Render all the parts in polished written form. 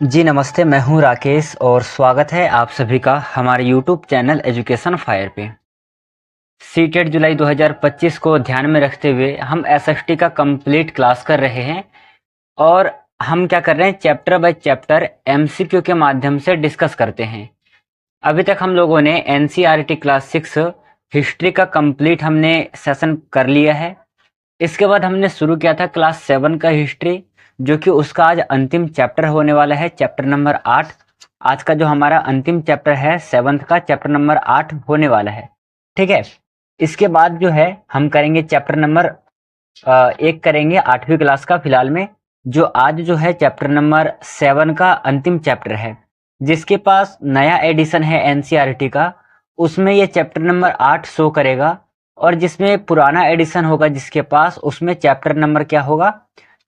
जी नमस्ते, मैं हूं राकेश और स्वागत है आप सभी का हमारे यूट्यूब चैनल एजुकेशन फायर पे। सीटेट जुलाई 2025 को ध्यान में रखते हुए हम एसएसटी का कंप्लीट क्लास कर रहे हैं और हम क्या कर रहे हैं, चैप्टर बाय चैप्टर एमसीक्यू के माध्यम से डिस्कस करते हैं। अभी तक हम लोगों ने एनसीईआरटी क्लास 6 हिस्ट्री का कंप्लीट हमने सेशन कर लिया है। इसके बाद हमने शुरू किया था क्लास 7 का हिस्ट्री, जो कि उसका आज अंतिम चैप्टर होने वाला है, चैप्टर नंबर 8। आज का जो हमारा अंतिम चैप्टर है 7th का, चैप्टर नंबर 8 होने वाला है। ठीक है, इसके बाद जो है हम करेंगे चैप्टर नंबर 1 करेंगे 8वीं क्लास का फिलहाल में, जो आज जो है चैप्टर नंबर 7 का अंतिम चैप्टर है। जिसके पास नया एडिशन है एनसीईआरटी का, उसमें ये चैप्टर नंबर 8 शो करेगा, और जिसमें पुराना एडिशन होगा जिसके पास, उसमें चैप्टर नंबर क्या होगा,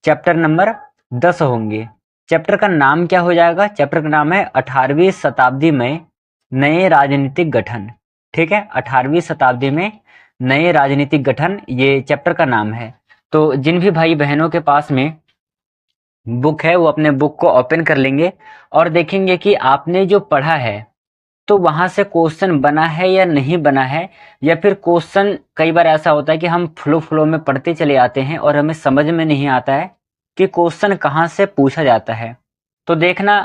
चैप्टर नंबर 10 होंगे। चैप्टर का नाम क्या हो जाएगा, चैप्टर का नाम है 18वीं शताब्दी में नए राजनीतिक गठन। ठीक है, 18वीं शताब्दी में नए राजनीतिक गठन, ये चैप्टर का नाम है। तो जिन भी भाई बहनों के पास में बुक है वो अपने बुक को ओपन कर लेंगे और देखेंगे कि आपने जो पढ़ा है तो वहां से क्वेश्चन बना है या नहीं बना है, या फिर क्वेश्चन कई बार ऐसा होता है कि हम फ्लो फ्लो में पढ़ते चले आते हैं और हमें समझ में नहीं आता है कि क्वेश्चन कहाँ से पूछा जाता है। तो देखना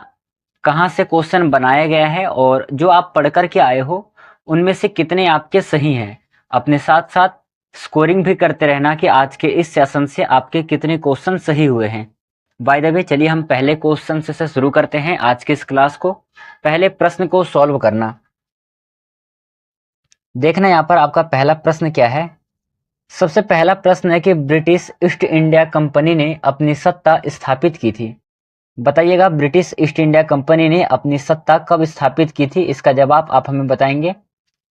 कहाँ से क्वेश्चन बनाया गया है और जो आप पढ़ कर के आए हो उनमें से कितने आपके सही हैं। अपने साथ साथ स्कोरिंग भी करते रहना कि आज के इस सेशन से आपके कितने क्वेश्चन सही हुए हैं। बाय द वे, चलिए हम पहले क्वेश्चन से शुरू करते हैं आज के इस क्लास को। पहले प्रश्न को सॉल्व करना। देखना यहाँ पर आपका पहला प्रश्न क्या है। सबसे पहला प्रश्न है कि ब्रिटिश ईस्ट इंडिया कंपनी ने अपनी सत्ता स्थापित की थी। बताइएगा, ब्रिटिश ईस्ट इंडिया कंपनी ने अपनी सत्ता कब स्थापित की थी। इसका जवाब आप हमें बताएंगे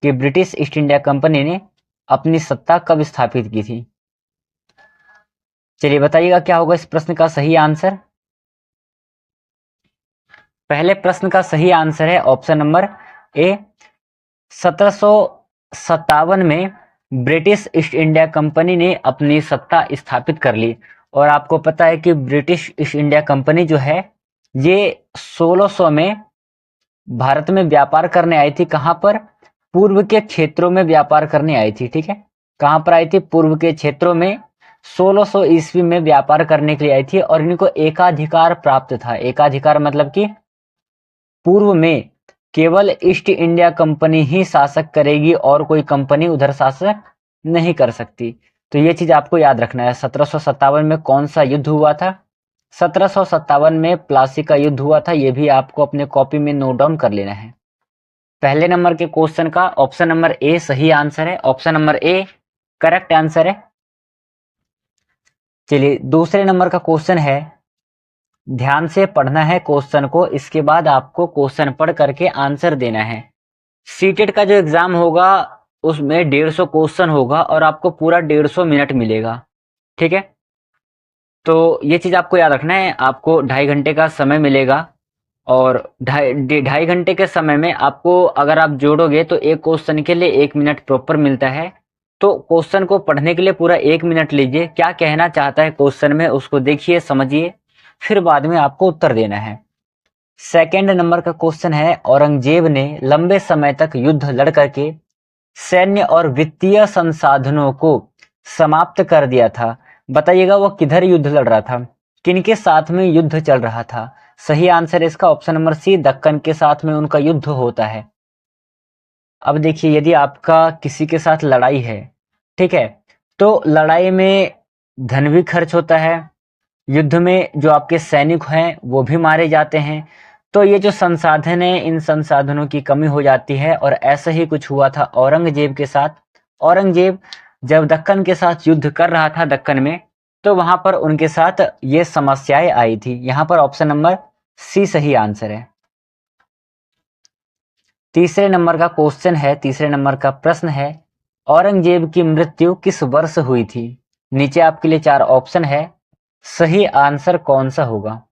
कि ब्रिटिश ईस्ट इंडिया कंपनी ने अपनी सत्ता कब स्थापित की थी। चलिए बताइएगा क्या होगा इस प्रश्न का सही आंसर। पहले प्रश्न का सही आंसर है ऑप्शन नंबर ए, 1757 में ब्रिटिश ईस्ट इंडिया कंपनी ने अपनी सत्ता स्थापित कर ली। और आपको पता है कि ब्रिटिश ईस्ट इंडिया कंपनी जो है ये 1600 में भारत में व्यापार करने आई थी। कहां पर, पूर्व के क्षेत्रों में व्यापार करने आई थी। ठीक है, कहां पर आई थी, पूर्व के क्षेत्रों में 1600 ईस्वी में व्यापार करने के लिए आई थी। और इनको एकाधिकार प्राप्त था। एकाधिकार मतलब कि पूर्व में केवल ईस्ट इंडिया कंपनी ही शासक करेगी और कोई कंपनी उधर शासक नहीं कर सकती। तो ये चीज आपको याद रखना है। 1757 में कौन सा युद्ध हुआ था, 1757 में प्लासी का युद्ध हुआ था। ये भी आपको अपने कॉपी में नोट डाउन कर लेना है। पहले नंबर के क्वेश्चन का ऑप्शन नंबर ए सही आंसर है। Option number A correct answer है। चलिए दूसरे नंबर का क्वेश्चन है, ध्यान से पढ़ना है क्वेश्चन को, इसके बाद आपको क्वेश्चन पढ़ करके आंसर देना है। सीटेट का जो एग्जाम होगा उसमें 150 क्वेश्चन होगा और आपको पूरा 150 मिनट मिलेगा। ठीक है, तो ये चीज आपको याद रखना है। आपको 2.5 घंटे का समय मिलेगा और 2.5 घंटे के समय में आपको अगर आप जोड़ोगे तो एक क्वेश्चन के लिए 1 मिनट प्रॉपर मिलता है। तो क्वेश्चन को पढ़ने के लिए पूरा 1 मिनट लीजिए, क्या कहना चाहता है क्वेश्चन में उसको देखिए, समझिए, फिर बाद में आपको उत्तर देना है। सेकंड नंबर का क्वेश्चन है, औरंगजेब ने लंबे समय तक युद्ध लड़ करके सैन्य और वित्तीय संसाधनों को समाप्त कर दिया था। बताइएगा वो किधर युद्ध लड़ रहा था, किनके साथ में युद्ध चल रहा था। सही आंसर है इसका ऑप्शन नंबर सी, दक्कन के साथ में उनका युद्ध होता है। अब देखिए, यदि आपका किसी के साथ लड़ाई है, ठीक है, तो लड़ाई में धन भी खर्च होता है, युद्ध में जो आपके सैनिक हैं वो भी मारे जाते हैं। तो ये जो संसाधन है, इन संसाधनों की कमी हो जाती है। और ऐसा ही कुछ हुआ था औरंगजेब के साथ। औरंगजेब जब दक्कन के साथ युद्ध कर रहा था दक्कन में, तो वहां पर उनके साथ ये समस्याएं आई थी। यहां पर ऑप्शन नंबर सी सही आंसर है। तीसरे नंबर का क्वेश्चन है, तीसरे नंबर का प्रश्न है, औरंगजेब की मृत्यु किस वर्ष हुई थी। नीचे आपके लिए 4 ऑप्शन है, सही आंसर कौन सा होगा।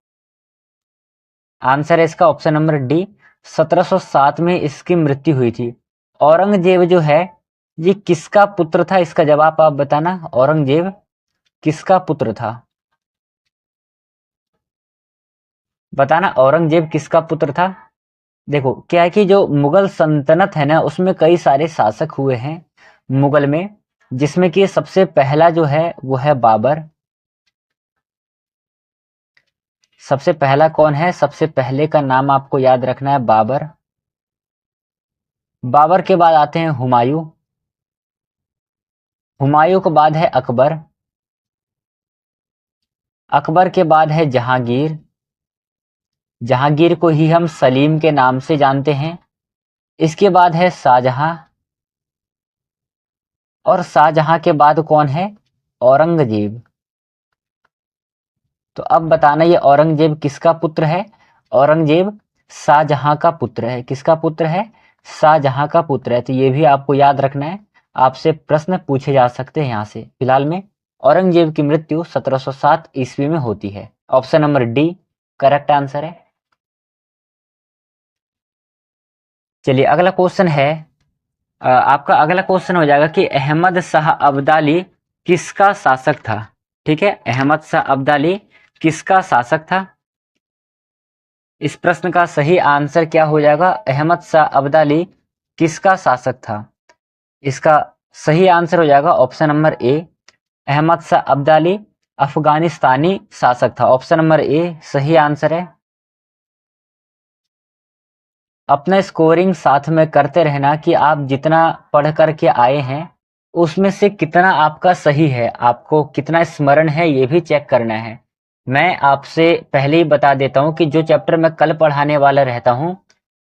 आंसर है इसका ऑप्शन नंबर डी, 1707 में इसकी मृत्यु हुई थी। औरंगजेब जो है ये किसका पुत्र था, इसका जवाब आप बताना। औरंगजेब किसका पुत्र था। बताना औरंगजेब किसका पुत्र था। देखो क्या है कि जो मुगल सल्तनत है ना उसमें कई सारे शासक हुए हैं मुगल में, जिसमें कि सबसे पहला जो है वो है बाबर। सबसे पहला कौन है, सबसे पहले का नाम आपको याद रखना है बाबर। बाबर के बाद आते हैं हुमायूं। हुमायूं के बाद है अकबर। अकबर के बाद है जहांगीर। जहांगीर को ही हम सलीम के नाम से जानते हैं। इसके बाद है शाहजहां। और शाहजहां के बाद कौन है, औरंगजेब। तो अब बताना ये औरंगजेब किसका पुत्र है। औरंगजेब शाहजहां का पुत्र है। किसका पुत्र है, शाहजहां का पुत्र है। तो ये भी आपको याद रखना है, आपसे प्रश्न पूछे जा सकते हैं यहाँ से। फिलहाल में औरंगजेब की मृत्यु 1707 ईस्वी में होती है। Option number D correct answer है। चलिए अगला क्वेश्चन है, आपका अगला क्वेश्चन हो जाएगा कि अहमद शाह अब्दाली किसका शासक था। ठीक है, अहमद शाह अब्दाली किसका शासक था। इस प्रश्न का सही आंसर क्या हो जाएगा, अहमद शाह अब्दाली किसका शासक था। इसका सही आंसर हो जाएगा option number A, Ahmad Shah Abdali अफगानिस्तानी शासक था। ऑप्शन नंबर ए सही आंसर है। अपना स्कोरिंग साथ में करते रहना कि आप जितना पढ़ करके आए हैं उसमें से कितना आपका सही है, आपको कितना स्मरण है ये भी चेक करना है। मैं आपसे पहले ही बता देता हूं कि जो चैप्टर मैं कल पढ़ाने वाला रहता हूं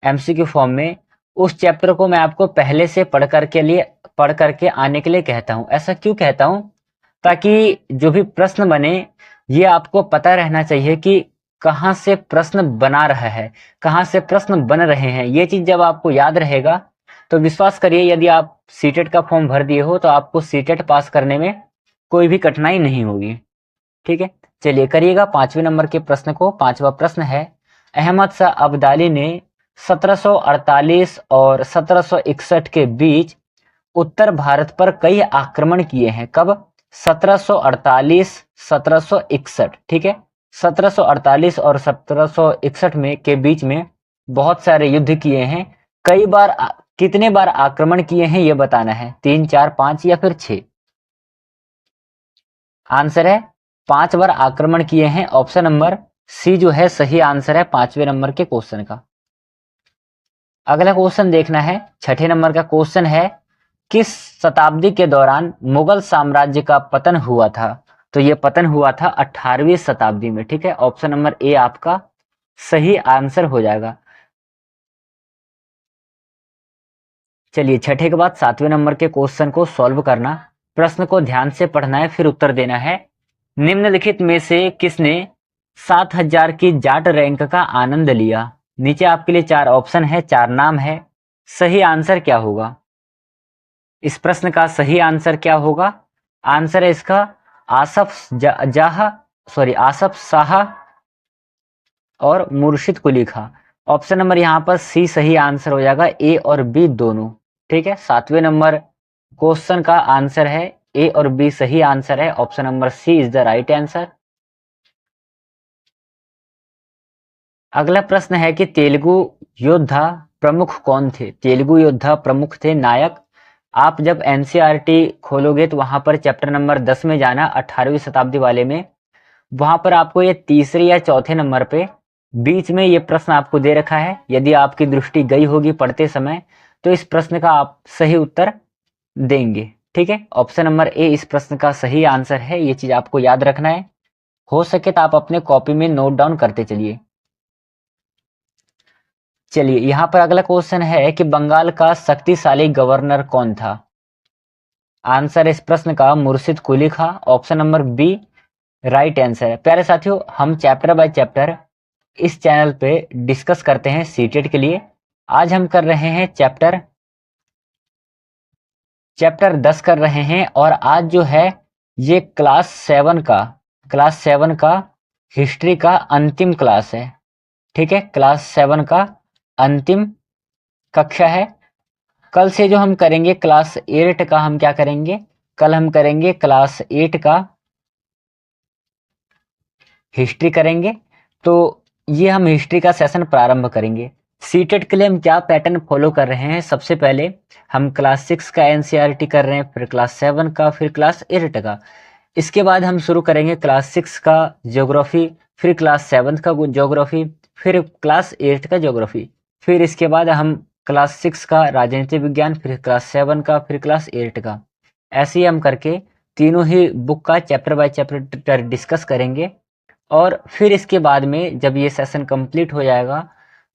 एमसीक्यू फॉर्म में, उस चैप्टर को मैं आपको पहले से पढ़ करके आने के लिए कहता हूं। ऐसा क्यों कहता हूं, ताकि जो भी प्रश्न बने ये आपको पता रहना चाहिए कि कहाँ से प्रश्न बना रहा है, कहाँ से प्रश्न बन रहे हैं। ये चीज जब आपको याद रहेगा तो विश्वास करिए यदि आप सीटेट का फॉर्म भर दिए हो तो आपको सीटेट पास करने में कोई भी कठिनाई नहीं होगी। ठीक है, चलिए करिएगा 5वें नंबर के प्रश्न को। 5वां प्रश्न है, अहमद शाह अब्दाली ने 1748 और 1761 के बीच उत्तर भारत पर कई आक्रमण किए हैं। कब, 1748 1761। ठीक है, 1748 और 1761 में के बीच में बहुत सारे युद्ध किए हैं। कई बार कितने बार आक्रमण किए हैं ये बताना है, 3 4 5 या फिर 6। आंसर है 5 बार आक्रमण किए हैं। ऑप्शन नंबर सी जो है सही आंसर है 5वें नंबर के क्वेश्चन का। अगला क्वेश्चन देखना है, 6ठे नंबर का क्वेश्चन है, किस शताब्दी के दौरान मुगल साम्राज्य का पतन हुआ था। तो ये पतन हुआ था 18वीं शताब्दी में। ठीक है, ऑप्शन नंबर ए आपका सही आंसर हो जाएगा। चलिए 6ठे के बाद 7वें नंबर के क्वेश्चन को सॉल्व करना, प्रश्न को ध्यान से पढ़ना है फिर उत्तर देना है। निम्नलिखित में से किसने 7000 की जाट रैंक का आनंद लिया। नीचे आपके लिए 4 ऑप्शन है, 4 नाम है। सही आंसर क्या होगा, इस प्रश्न का सही आंसर क्या होगा। आंसर है इसका आसफ शाह और मुर्शिद कुली खां। ऑप्शन नंबर यहाँ पर सी सही आंसर हो जाएगा, ए और बी दोनों। ठीक है, 7वें नंबर क्वेश्चन का आंसर है ए और बी सही आंसर है। Option number C is the right answer. अगला प्रश्न है कि तेलुगु योद्धा प्रमुख कौन थे। तेलुगु योद्धा प्रमुख थे नायक। आप जब एनसीईआरटी खोलोगे तो वहां पर चैप्टर नंबर 10 में जाना, 18वीं शताब्दी वाले में। वहां पर आपको ये तीसरे या चौथे नंबर पे बीच में ये प्रश्न आपको दे रखा है। यदि आपकी दृष्टि गई होगी पढ़ते समय तो इस प्रश्न का आप सही उत्तर देंगे। ठीक है, ऑप्शन नंबर ए इस प्रश्न का सही आंसर है। ये चीज आपको याद रखना है, हो सके तो आप अपने कॉपी में नोट डाउन करते चलिए। चलिए यहां पर अगला क्वेश्चन है कि बंगाल का शक्तिशाली गवर्नर कौन था। आंसर इस प्रश्न का Murshid Quli Khan. Option number B right answer है। प्यारे साथियों, हम चैप्टर बाय चैप्टर इस चैनल पे डिस्कस करते हैं सीटेट के लिए। आज हम कर रहे हैं चैप्टर 10 कर रहे हैं, और आज जो है ये क्लास 7 का हिस्ट्री का अंतिम क्लास है। ठीक है, क्लास 7 का अंतिम कक्षा है। कल से जो हम करेंगे क्लास 8 का, हम क्या करेंगे, कल हम करेंगे क्लास 8 का हिस्ट्री करेंगे। तो ये हम हिस्ट्री का सेशन प्रारंभ करेंगे। सीटेट के लिए हम क्या पैटर्न फॉलो कर रहे हैं, सबसे पहले हम क्लास 6 का एनसीईआरटी कर रहे हैं, फिर क्लास 7 का, फिर क्लास 8 का। इसके बाद हम शुरू करेंगे क्लास 6 का ज्योग्राफी, फिर क्लास 7 का ज्योग्राफी, फिर क्लास 8 का ज्योग्राफी, फिर इसके बाद हम क्लास 6 का राजनीति विज्ञान, फिर क्लास 7 का, फिर क्लास 8 का। ऐसे ही हम करके तीनों ही बुक का चैप्टर बाय चैप्टर डिस्कस करेंगे। और फिर इसके बाद में जब ये सेशन कंप्लीट हो जाएगा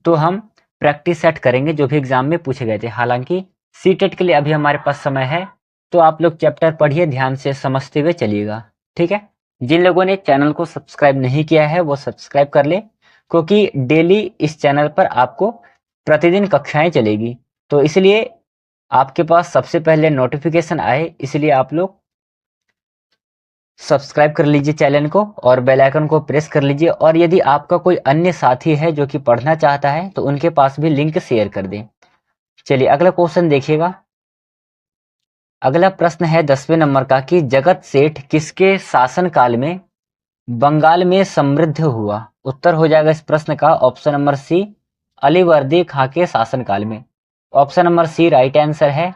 तो हम प्रैक्टिस सेट करेंगे जो भी एग्जाम में पूछे गए थे। हालांकि सीटेट के लिए अभी हमारे पास समय है, तो आप लोग चैप्टर पढ़िए, ध्यान से समझते हुए चलिएगा, ठीक है। जिन लोगों ने चैनल को सब्सक्राइब नहीं किया है वो सब्सक्राइब कर ले, क्योंकि डेली इस चैनल पर आपको प्रतिदिन कक्षाएं चलेगी, तो इसलिए आपके पास सबसे पहले नोटिफिकेशन आए, इसलिए आप लोग सब्सक्राइब कर लीजिए चैनल को और बेल आइकन को प्रेस कर लीजिए। और यदि आपका कोई अन्य साथी है जो कि पढ़ना चाहता है तो उनके पास भी लिंक शेयर कर दें। चलिए अगला क्वेश्चन देखिएगा। अगला प्रश्न है 10वें नंबर का कि जगत सेठ किसके शासन काल में बंगाल में समृद्ध हुआ। उत्तर हो जाएगा इस प्रश्न का option number C, Alivardi Khan के शासन काल में। Option number C right answer है।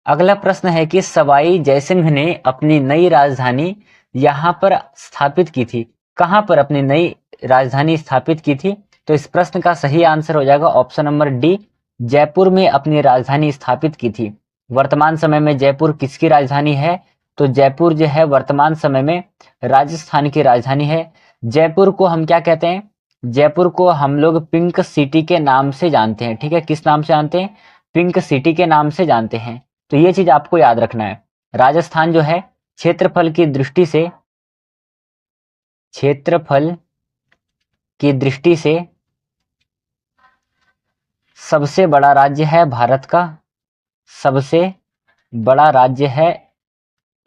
अगला प्रश्न है कि सवाई जयसिंह ने अपनी नई राजधानी यहां पर स्थापित की थी। कहां पर अपनी नई राजधानी स्थापित की थी? तो इस प्रश्न का सही आंसर हो जाएगा ऑप्शन नंबर डी, जयपुर में अपनी राजधानी स्थापित की थी। वर्तमान समय में जयपुर किसकी राजधानी है? तो जयपुर जो है वर्तमान समय में राजस्थान की राजधानी है। जयपुर को हम क्या कहते हैं? जयपुर को हम लोग पिंक सिटी के नाम से जानते हैं, ठीक है। किस नाम से जानते हैं? पिंक सिटी के नाम से जानते हैं। तो ये चीज आपको याद रखना है। राजस्थान जो है क्षेत्रफल की दृष्टि से सबसे बड़ा राज्य है भारत का, सबसे बड़ा राज्य है,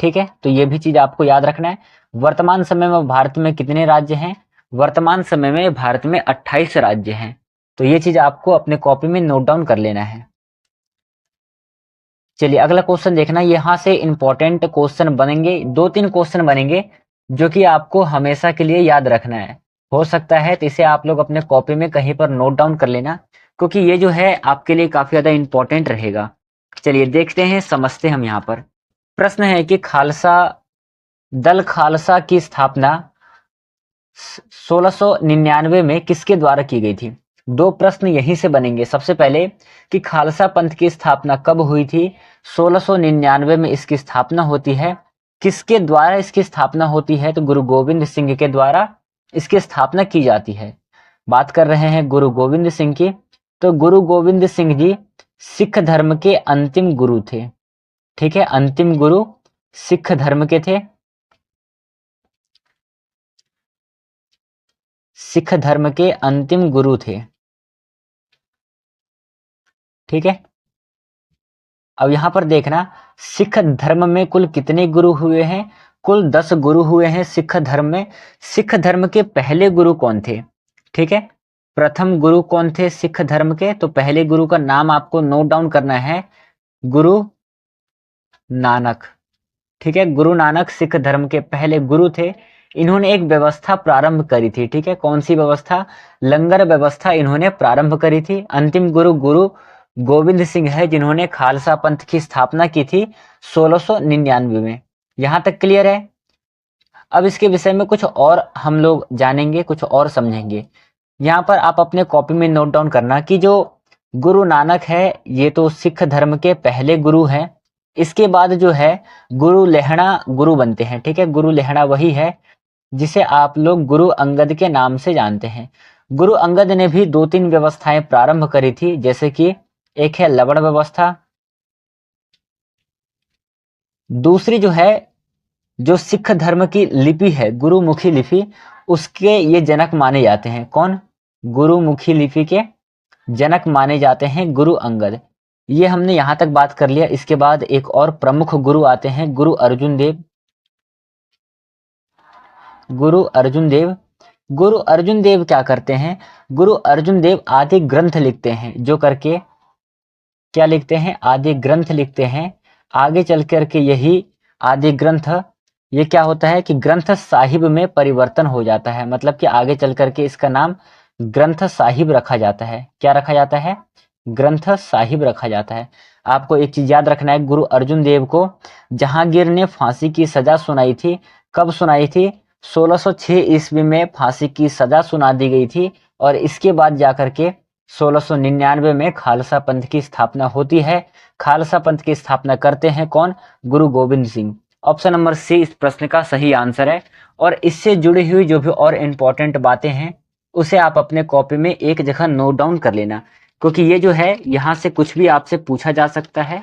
ठीक है। तो ये भी चीज आपको याद रखना है। वर्तमान समय में भारत में कितने राज्य हैं? वर्तमान समय में भारत में 28 राज्य हैं। तो ये चीज आपको अपने कॉपी में नोट डाउन कर लेना है। चलिए अगला क्वेश्चन देखना। यहाँ से इंपॉर्टेंट क्वेश्चन बनेंगे, 2-3 क्वेश्चन बनेंगे जो कि आपको हमेशा के लिए याद रखना है। हो सकता है तो इसे आप लोग अपने कॉपी में कहीं पर नोट डाउन कर लेना, क्योंकि ये जो है आपके लिए काफी ज्यादा इंपॉर्टेंट रहेगा। चलिए देखते हैं, समझते हैं हम। यहाँ पर प्रश्न है कि खालसा की स्थापना 1699 में किसके द्वारा की गई थी? 2 प्रश्न यहीं से बनेंगे। सबसे पहले कि खालसा पंथ की स्थापना कब हुई थी? 1699 में इसकी स्थापना होती है। किसके द्वारा इसकी स्थापना होती है? तो गुरु गोविंद सिंह के द्वारा इसकी स्थापना की जाती है। बात कर रहे हैं गुरु गोविंद सिंह की, तो गुरु गोविंद सिंह जी सिख धर्म के अंतिम गुरु थे, ठीक है। अंतिम गुरु सिख धर्म के थे, सिख धर्म के अंतिम गुरु थे, ठीक है। अब यहां पर देखना, सिख धर्म में कुल कितने गुरु हुए हैं? कुल 10 गुरु हुए हैं सिख धर्म में। सिख धर्म के पहले गुरु कौन थे? ठीक है, प्रथम गुरु कौन थे सिख धर्म के? तो पहले गुरु का नाम आपको नोट डाउन करना है, गुरु नानक, ठीक है। गुरु नानक सिख धर्म के पहले गुरु थे। इन्होंने एक व्यवस्था प्रारंभ करी थी, ठीक है। कौन सी व्यवस्था? लंगर व्यवस्था इन्होंने प्रारंभ करी थी। अंतिम गुरु गुरु गोविंद सिंह है, जिन्होंने खालसा पंथ की स्थापना की थी 1699 में। यहां तक क्लियर है? अब इसके विषय में कुछ और हम लोग जानेंगे, कुछ और समझेंगे। यहाँ पर आप अपने कॉपी में नोट डाउन करना कि जो गुरु नानक है ये तो सिख धर्म के पहले गुरु हैं। इसके बाद जो है गुरु लेहड़ा गुरु बनते हैं, ठीक है। गुरु लेहड़ा वही है जिसे आप लोग गुरु अंगद के नाम से जानते हैं। गुरु अंगद ने भी 2-3 व्यवस्थाएं प्रारंभ करी थी, जैसे कि एक है लवण व्यवस्था, दूसरी जो है जो सिख धर्म की लिपि है गुरुमुखी लिपि, उसके ये जनक माने जाते हैं। कौन? गुरुमुखी लिपि के जनक माने जाते हैं गुरु अंगद। ये हमने यहां तक बात कर लिया। इसके बाद एक और प्रमुख गुरु आते हैं, गुरु अर्जुन देव। गुरु अर्जुन देव, गुरु अर्जुन देव क्या करते हैं? गुरु अर्जुन देव आदि ग्रंथ लिखते हैं, जो करके क्या लिखते हैं? आदि ग्रंथ लिखते हैं। आगे चल करके यही आदि ग्रंथ ये क्या होता है कि ग्रंथ साहिब में परिवर्तन हो जाता है, मतलब कि आगे चल करके इसका नाम ग्रंथ साहिब रखा जाता है। क्या रखा जाता है? ग्रंथ साहिब रखा जाता है। आपको एक चीज याद रखना है, गुरु अर्जुन देव को जहांगीर ने फांसी की सजा सुनाई थी। कब सुनाई थी? 1606 ईस्वी में फांसी की सजा सुना दी गई थी, और इसके बाद जाकर के 1699 में खालसा पंथ की स्थापना होती है। खालसा पंथ की स्थापना करते हैं कौन? Guru Gobind Singh. Option number C इस प्रश्न का सही आंसर है। और इससे जुड़ी हुई जो भी और इंपॉर्टेंट बातें हैं उसे आप अपने कॉपी में एक जगह नोट डाउन कर लेना, क्योंकि ये जो है यहां से कुछ भी आपसे पूछा जा सकता है,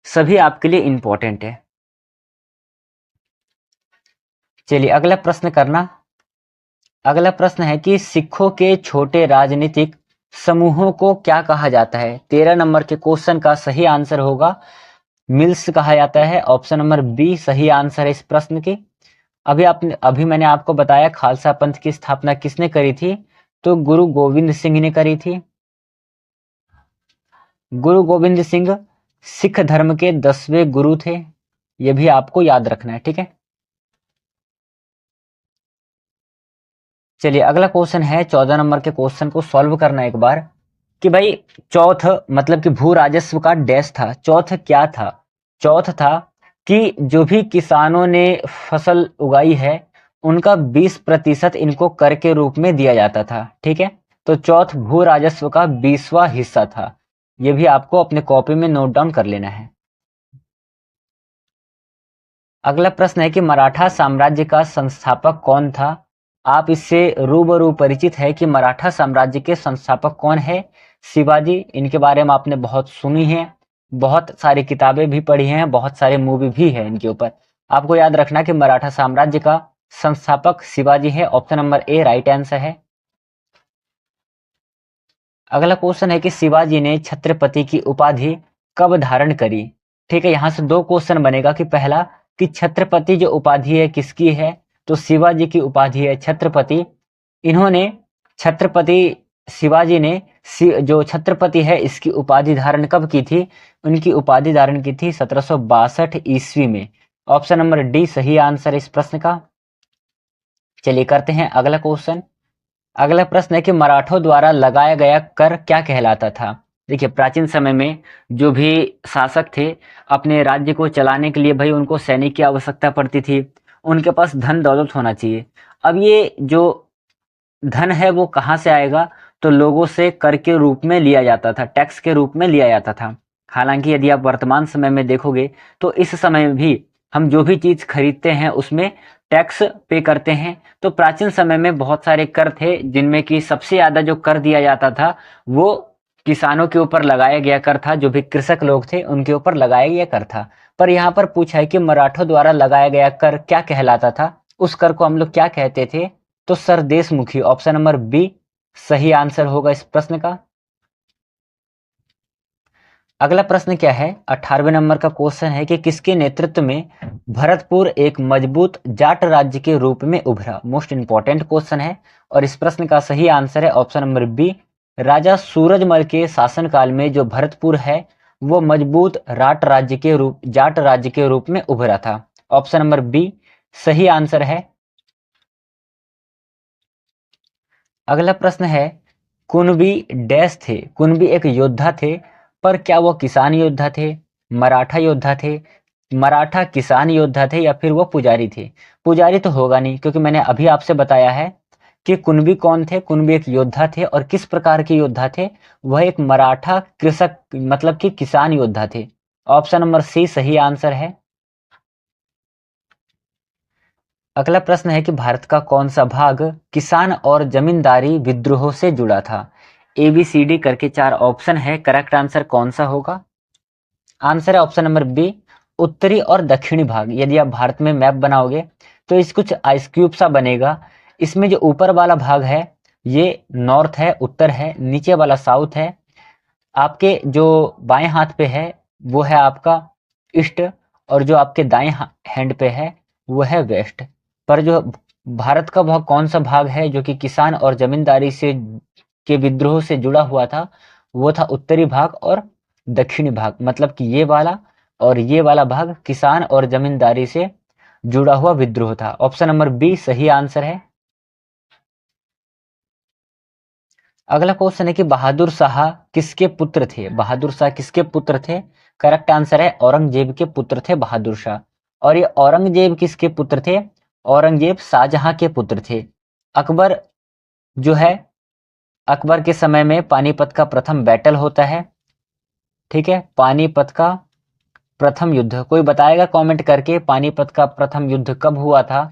सभी आपके लिए इंपॉर्टेंट है। चलिए अगला प्रश्न करना। अगला प्रश्न है कि सिखों के छोटे राजनीतिक समूहों को क्या कहा जाता है? 13 नंबर के क्वेश्चन का सही आंसर होगा मिल्स कहा जाता है। ऑप्शन नंबर बी सही आंसर है इस प्रश्न की। अभी मैंने आपको बताया खालसा पंथ की स्थापना किसने करी थी? तो गुरु गोविंद सिंह ने करी थी। गुरु गोविंद सिंह सिख धर्म के 10वें गुरु थे, यह भी आपको याद रखना है, ठीक है। चलिए अगला क्वेश्चन है, 14 नंबर के क्वेश्चन को सॉल्व करना एक बार कि भाई चौथ मतलब कि भू राजस्व का डैश था। चौथ क्या था? चौथ था कि जो भी किसानों ने फसल उगाई है उनका 20% इनको कर के रूप में दिया जाता था, ठीक है। तो चौथ भू राजस्व का 20वां हिस्सा था। यह भी आपको अपने कॉपी में नोट डाउन कर लेना है। अगला प्रश्न है कि मराठा साम्राज्य का संस्थापक कौन था? आप इससे रूबरू परिचित है कि मराठा साम्राज्य के संस्थापक कौन है? शिवाजी। इनके बारे में आपने बहुत सुनी है, बहुत सारी किताबें भी पढ़ी हैं, बहुत सारे मूवी भी है इनके ऊपर। आपको याद रखना कि मराठा साम्राज्य का संस्थापक शिवाजी है। ऑप्शन नंबर ए राइट आंसर है। अगला क्वेश्चन है कि शिवाजी ने छत्रपति की उपाधि कब धारण करी? ठीक है, यहां से दो क्वेश्चन बनेगा कि पहला कि छत्रपति जो उपाधि है किसकी है? तो शिवाजी की उपाधि है छत्रपति। इन्होंने छत्रपति शिवाजी ने जो छत्रपति है इसकी उपाधि धारण कब की थी? उनकी उपाधि धारण की थी 1762 ईस्वी में। ऑप्शन नंबर डी सही आंसर है इस प्रश्न का। चलिए करते हैं अगला क्वेश्चन। अगला प्रश्न है कि मराठों द्वारा लगाया गया कर क्या कहलाता था? देखिए प्राचीन समय में जो भी शासक थे अपने राज्य को चलाने के लिए भाई उनको सैनिक की आवश्यकता पड़ती थी, उनके पास धन दौलत होना चाहिए। अब ये जो धन है वो कहाँ से आएगा? तो लोगों से कर के रूप में लिया जाता था, टैक्स के रूप में लिया जाता था। हालांकि यदि आप वर्तमान समय में देखोगे तो इस समय में भी हम जो भी चीज खरीदते हैं उसमें टैक्स पे करते हैं। तो प्राचीन समय में बहुत सारे कर थे जिनमें कि सबसे ज्यादा जो कर दिया जाता था वो किसानों के ऊपर लगाया गया कर था, जो भी कृषक लोग थे उनके ऊपर लगाया गया कर था। पर यहाँ पर पूछा है कि मराठों द्वारा लगाया गया कर क्या कहलाता था? उस कर को हम लोग क्या कहते थे? तो सरदेशमुखी। ऑप्शन नंबर बी सही आंसर होगा इस प्रश्न का। अगला प्रश्न क्या है, 18वें नंबर का क्वेश्चन है कि किसके नेतृत्व में भरतपुर एक मजबूत जाट राज्य के रूप में उभरा? मोस्ट इंपॉर्टेंट क्वेश्चन है और इस प्रश्न का सही आंसर है ऑप्शन नंबर बी। राजा सूरजमल के शासनकाल में जो भरतपुर है वो मजबूत जाट राज्य के रूप में उभरा था। ऑप्शन नंबर बी सही आंसर है। अगला प्रश्न है, कुणबी डैश थे? कुणबी एक योद्धा थे, पर क्या वो किसान योद्धा थे, मराठा योद्धा थे, मराठा किसान योद्धा थे, या फिर वो पुजारी थे? पुजारी तो होगा नहीं, क्योंकि मैंने अभी आपसे बताया है कि कुणबी कौन थे। कुणबी एक योद्धा थे, और किस प्रकार के योद्धा थे? वह एक मराठा कृषक मतलब कि किसान योद्धा थे। ऑप्शन नंबर सी सही आंसर है। अगला प्रश्न है कि भारत का कौन सा भाग किसान और जमींदारी विद्रोह से जुड़ा था? ए बी सी डी करके चार ऑप्शन है, करेक्ट आंसर कौन सा होगा? आंसर है ऑप्शन नंबर बी उत्तरी और दक्षिणी भाग। यदि आप भारत में मैप बनाओगे तो इस कुछ आइस क्यूब सा बनेगा। इसमें जो ऊपर वाला भाग है ये नॉर्थ है, उत्तर है, नीचे वाला साउथ है, आपके जो बाएं हाथ पे है वो है आपका ईस्ट, और जो आपके दाएं हैंड पे है वो है वेस्ट। पर जो भारत का वह कौन सा भाग है जो कि किसान और जमींदारी से के विद्रोह से जुड़ा हुआ था? वो था उत्तरी भाग और दक्षिणी भाग, मतलब कि ये वाला और ये वाला भाग किसान और जमींदारी से जुड़ा हुआ विद्रोह था। ऑप्शन नंबर बी सही आंसर है। अगला क्वेश्चन है कि बहादुर शाह किसके पुत्र थे? बहादुर शाह किसके पुत्र थे? करेक्ट आंसर है औरंगजेब के पुत्र थे बहादुर शाह। और ये औरंगजेब किसके पुत्र थे? औरंगजेब शाहजहां के पुत्र थे। अकबर जो है, अकबर के समय में पानीपत का प्रथम बैटल होता है, ठीक है, पानीपत का प्रथम युद्ध। कोई बताएगा कमेंट करके पानीपत का प्रथम युद्ध कब हुआ था?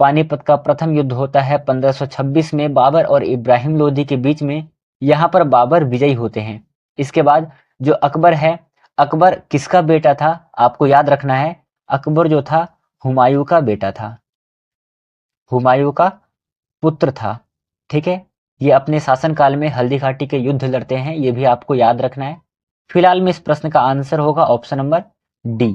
पानीपत का प्रथम युद्ध होता है 1526 में बाबर और इब्राहिम लोदी के बीच में। यहाँ पर बाबर विजयी होते हैं। इसके बाद जो अकबर है, अकबर किसका बेटा था? आपको याद रखना है, अकबर जो था हुमायूं का बेटा था, हुमायूं का पुत्र था, ठीक है। ये अपने शासनकाल में हल्दी घाटी के युद्ध लड़ते हैं, ये भी आपको याद रखना है। फिलहाल में इस प्रश्न का आंसर होगा ऑप्शन नंबर डी।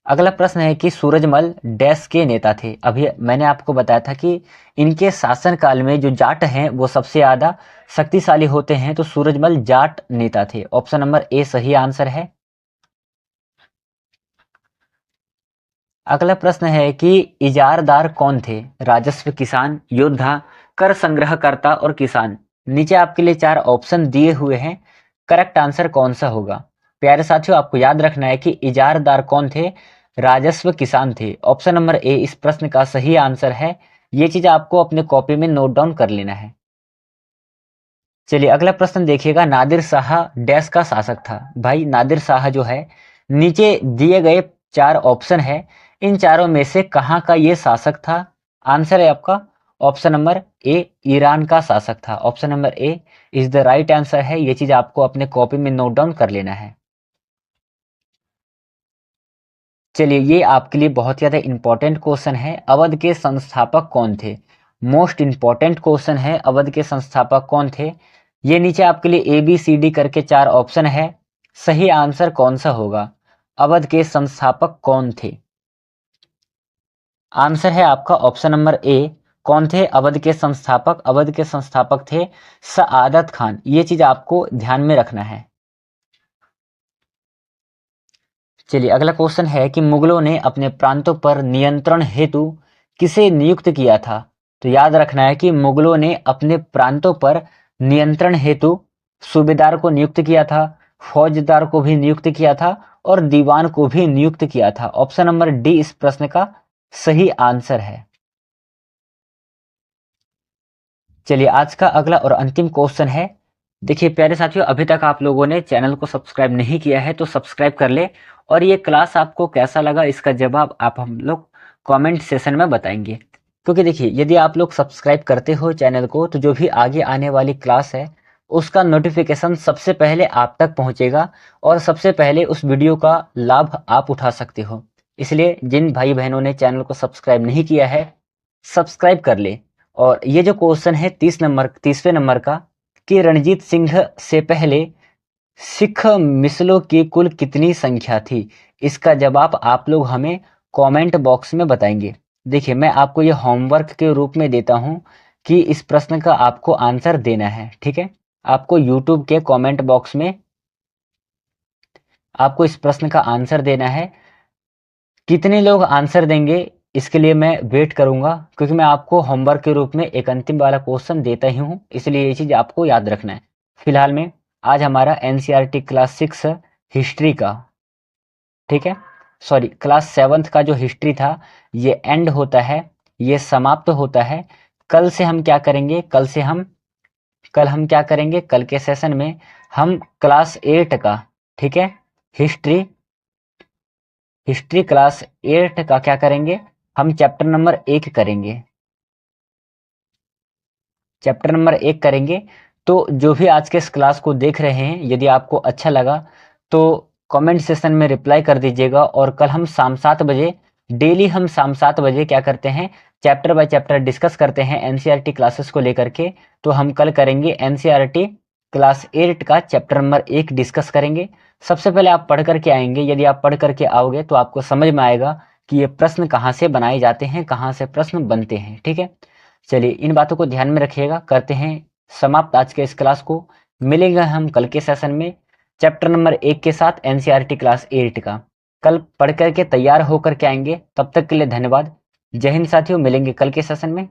अगला प्रश्न है कि सूरजमल डैश के नेता थे? अभी मैंने आपको बताया था कि इनके शासनकाल में जो जाट हैं वो सबसे ज्यादा शक्तिशाली होते हैं, तो सूरजमल जाट नेता थे। ऑप्शन नंबर ए सही आंसर है। अगला प्रश्न है कि इजारदार कौन थे? राजस्व, किसान, योद्धा, कर संग्रहकर्ता और किसान। नीचे आपके लिए 4 ऑप्शन दिए हुए हैं, करेक्ट आंसर कौन सा होगा? प्यारे साथियों, आपको याद रखना है कि इजारदार कौन थे? राजस्व किसान थे। ऑप्शन नंबर ए इस प्रश्न का सही आंसर है। ये चीज आपको अपने कॉपी में नोट डाउन कर लेना है। चलिए अगला प्रश्न देखिएगा, नादिर शाह डैश का शासक था? भाई नादिर शाह जो है, नीचे दिए गए 4 ऑप्शन है, इन चारों में से कहाँ का ये शासक था? आंसर है आपका ऑप्शन नंबर ए ईरान का शासक था। Option number A is the right answer है। ये चीज आपको अपने कॉपी में नोट डाउन कर लेना है। चलिए ये आपके लिए बहुत ज्यादा इंपॉर्टेंट क्वेश्चन है, अवध के संस्थापक कौन थे? मोस्ट इंपॉर्टेंट क्वेश्चन है, अवध के संस्थापक कौन थे? ये नीचे आपके लिए ए बी सी डी करके 4 ऑप्शन है, सही आंसर कौन सा होगा? अवध के संस्थापक कौन थे? आंसर है आपका ऑप्शन नंबर ए। कौन थे अवध के संस्थापक? अवध के संस्थापक थे सआदत खान। ये चीज आपको ध्यान में रखना है। चलिए अगला क्वेश्चन है कि मुगलों ने अपने प्रांतों पर नियंत्रण हेतु किसे नियुक्त किया था? तो याद रखना है कि मुगलों ने अपने प्रांतों पर नियंत्रण हेतु सूबेदार को नियुक्त किया था, फौजदार को भी नियुक्त किया था और दीवान को भी नियुक्त किया था। ऑप्शन नंबर डी इस प्रश्न का सही आंसर है। चलिए आज का अगला और अंतिम क्वेश्चन है। देखिए प्यारे साथियों, अभी तक आप लोगों ने चैनल को सब्सक्राइब नहीं किया है तो सब्सक्राइब कर ले, और ये क्लास आपको कैसा लगा इसका जवाब आप हम लोग कमेंट सेशन में बताएंगे। क्योंकि देखिए यदि आप लोग सब्सक्राइब करते हो चैनल को तो जो भी आगे आने वाली क्लास है उसका नोटिफिकेशन सबसे पहले आप तक पहुंचेगा और सबसे पहले उस वीडियो का लाभ आप उठा सकते हो। इसलिए जिन भाई बहनों ने चैनल को सब्सक्राइब नहीं किया है सब्सक्राइब कर ले। और ये जो क्वेश्चन है 30वें नंबर का, कि रणजीत सिंह से पहले सिख मिसलों की कुल कितनी संख्या थी? इसका जवाब आप लोग हमें कमेंट बॉक्स में बताएंगे। देखिए मैं आपको ये होमवर्क के रूप में देता हूं कि इस प्रश्न का आपको आंसर देना है, ठीक है। आपको यूट्यूब के कमेंट बॉक्स में आपको इस प्रश्न का आंसर देना है। कितने लोग आंसर देंगे इसके लिए मैं वेट करूंगा, क्योंकि मैं आपको होमवर्क के रूप में एक अंतिम वाला क्वेश्चन देता ही हूं, इसलिए ये चीज आपको याद रखना है। फिलहाल में आज हमारा एनसीईआरटी क्लास 6 हिस्ट्री का, ठीक है, सॉरी क्लास 7th का जो हिस्ट्री था ये एंड होता है, ये समाप्त होता है। कल से हम क्या करेंगे? कल हम क्या करेंगे? कल के सेशन में हम क्लास 8 का, ठीक है, हिस्ट्री क्लास 8 का क्या करेंगे? हम चैप्टर नंबर 1 करेंगे, चैप्टर नंबर 1 करेंगे। तो जो भी आज के इस क्लास को देख रहे हैं यदि आपको अच्छा लगा तो कमेंट सेशन में रिप्लाई कर दीजिएगा। और कल हम शाम 7 बजे, डेली हम शाम 7 बजे क्या करते हैं, चैप्टर बाय चैप्टर डिस्कस करते हैं एनसीईआरटी क्लासेस को लेकर के। तो हम कल करेंगे एनसीईआरटी क्लास 8 का चैप्टर नंबर 1 डिस्कस करेंगे। सबसे पहले आप पढ़ करके आएंगे, यदि आप पढ़ करके आओगे तो आपको समझ में आएगा कि ये प्रश्न कहाँ से बनाए जाते हैं, कहाँ से प्रश्न बनते हैं, ठीक है। चलिए इन बातों को ध्यान में रखिएगा। करते हैं समाप्त आज के इस क्लास को। मिलेंगे हम कल के सेशन में चैप्टर नंबर 1 के साथ एनसीईआरटी क्लास 8 का। कल पढ़ करके तैयार होकर के आएंगे। तब तक के लिए धन्यवाद। जय हिंद साथियों, मिलेंगे कल के सेशन में।